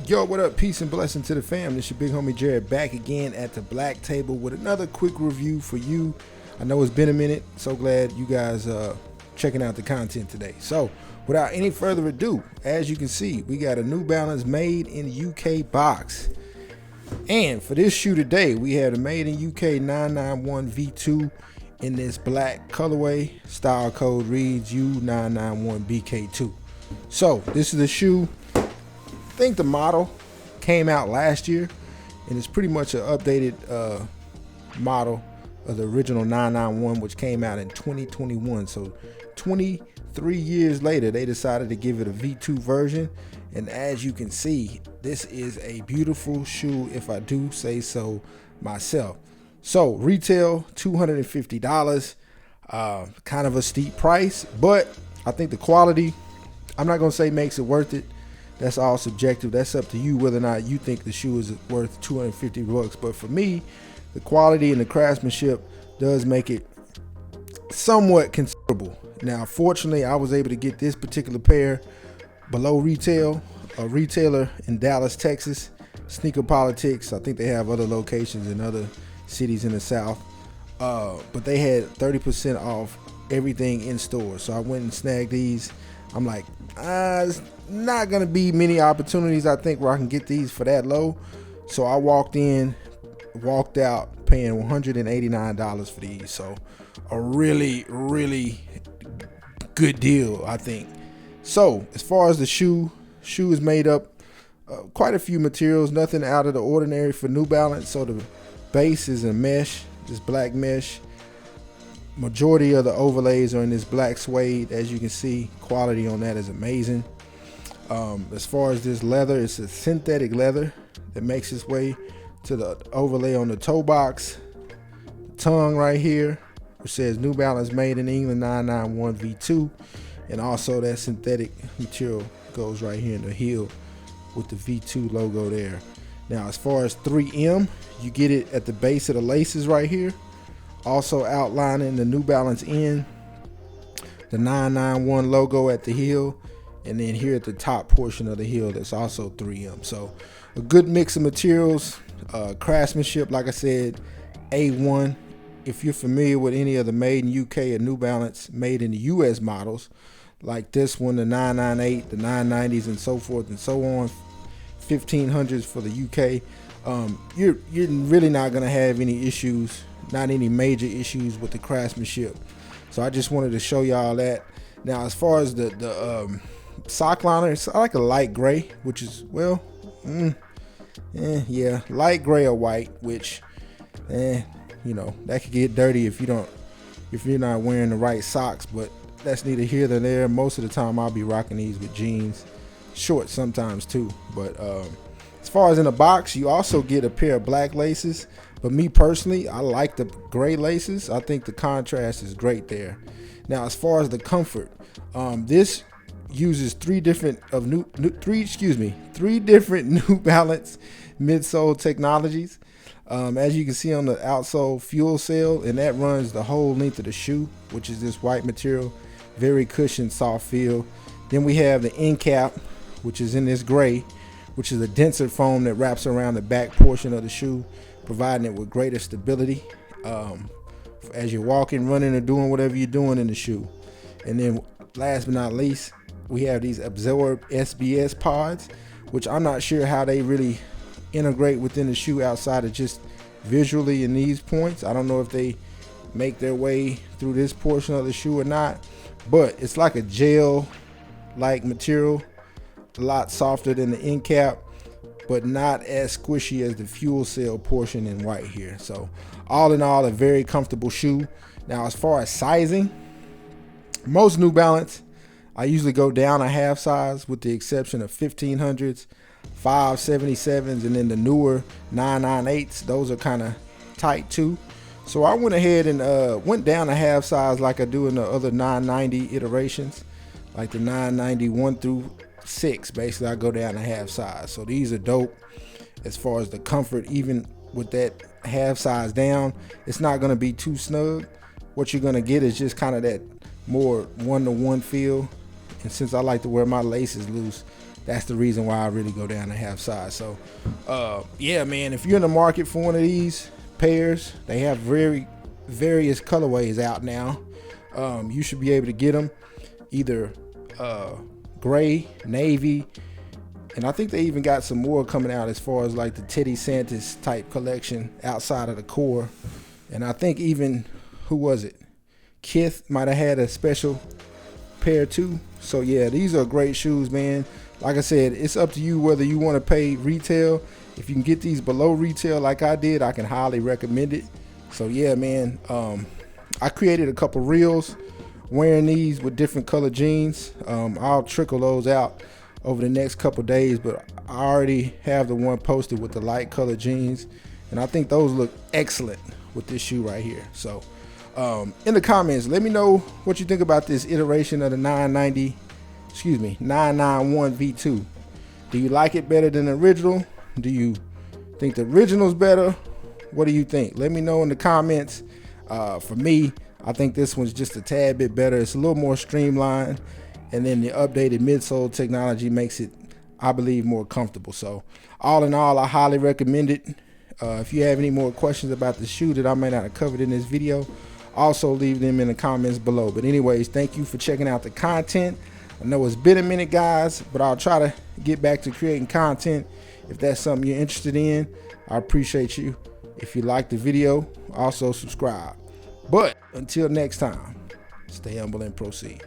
Yo, what up? Peace and blessing to the fam. This your big homie Jared back again at the black table with another quick review for you. I know it's been a minute. So glad you guys checking out the content today. So without any further ado, as you can see, we got a New Balance made in UK box. And for this shoe today, we have a made in UK 991V2 in this black colorway. Style code reads U991BK2. So this is the shoe. I think the model came out last year, and it's pretty much an updated model of the original 991, which came out in 2021. So 23 years later, they decided to give it a V2 version. And as you can see, this is a beautiful shoe, if I do say so myself. So retail $250, kind of a steep price, but I think the quality, I'm not gonna say makes it worth it. That's all subjective. That's up to you whether or not you think the shoe is worth 250 bucks. But for me, the quality and the craftsmanship does make it somewhat considerable. Now, fortunately, I was able to get this particular pair below retail. A retailer in Dallas, Texas, Sneaker Politics. I think they have other locations in other cities in the South. But they had 30% off everything in store. So I went and snagged these. I'm like, it's not gonna be many opportunities, I think, where I can get these for that low. So I walked out paying $189 for these. So a really good deal, I think. So as far as the shoe is made up quite a few materials, nothing out of the ordinary for New Balance. So the base is a mesh, this black mesh. Majority of the overlays are in this black suede. As you can see, quality on that is amazing. As far as this leather, it's a synthetic leather that makes its way to the overlay on the toe box. The tongue right here, which says New Balance made in England 991V2, and also that synthetic material goes right here in the heel with the V2 logo there. Now, as far as 3M, you get it at the base of the laces right here. Also outlining the New Balance in the 991 logo at the heel, and then here at the top portion of the heel, that's also 3M. So a good mix of materials, craftsmanship, like I said, A1. If you're familiar with any of the made in UK or New Balance made in the US models, like this one, the 998, the 990s, and so forth and so on, 1500s for the UK, you're really not gonna have any issues, not any major issues with the craftsmanship. So I just wanted to show y'all that. Now, as far as the sock liner, I like a light gray, which is, well, yeah, light gray or white, which, you know, that could get dirty if you're not wearing the right socks, but that's neither here nor there. Most of the time I'll be rocking these with jeans, shorts sometimes too. But as far as in the box, you also get a pair of black laces. But me personally, I like the gray laces. I think the contrast is great there. Now, as far as the comfort, this uses three different New Balance midsole technologies. As you can see on the outsole fuel cell, and that runs the whole length of the shoe, which is this white material, very cushioned, soft feel. Then we have the end cap, which is in this gray, which is a denser foam that wraps around the back portion of the shoe, providing it with greater stability as you're walking, running, or doing whatever you're doing in the shoe. And then last but not least, we have these absorb SBS pods, which I'm not sure how they really integrate within the shoe outside of just visually in these points. I don't know if they make their way through this portion of the shoe or not, but it's like a gel like material, a lot softer than the end cap, but not as squishy as the fuel cell portion in white here. So all in all, a very comfortable shoe. Now, as far as sizing, most New Balance, I usually go down a half size with the exception of 1500s, 577s, and then the newer 998s. Those are kind of tight too. So I went ahead and went down a half size like I do in the other 990 iterations, like the 991 through 6. Basically, I go down a half size. So these are dope as far as the comfort. Even with that half size down, it's not going to be too snug. What you're going to get is just kind of that more one-to-one feel. And since I like to wear my laces loose, that's the reason why I really go down to half size. So yeah, man, if you're in the market for one of these pairs, they have various colorways out now. You should be able to get them either gray, navy, and I think they even got some more coming out as far as like the Teddy Santis type collection outside of the core. And I think even, who was it, Kith might have had a special pair too. So yeah, these are great shoes, man. Like I said, it's up to you whether you want to pay retail. If you can get these below retail like I did, I can highly recommend it. So yeah, man, I created a couple reels wearing these with different color jeans. I'll trickle those out over the next couple days, but I already have the one posted with the light color jeans, and I think those look excellent with this shoe right here. So in the comments, let me know what you think about this iteration of the 991V2. Do you like it better than the original? Do you think the original's better? What do you think? Let me know in the comments. For me, I think this one's just a tad bit better. It's a little more streamlined, and then the updated midsole technology makes it, I believe, more comfortable. So all in all, I highly recommend it. If you have any more questions about the shoe that I may not have covered in this video, also leave them in the comments below. But anyways, thank you for checking out the content. I know it's been a minute, guys, but I'll try to get back to creating content if that's something you're interested in. I appreciate you. If you like the video, also subscribe. But until next time, stay humble and proceed.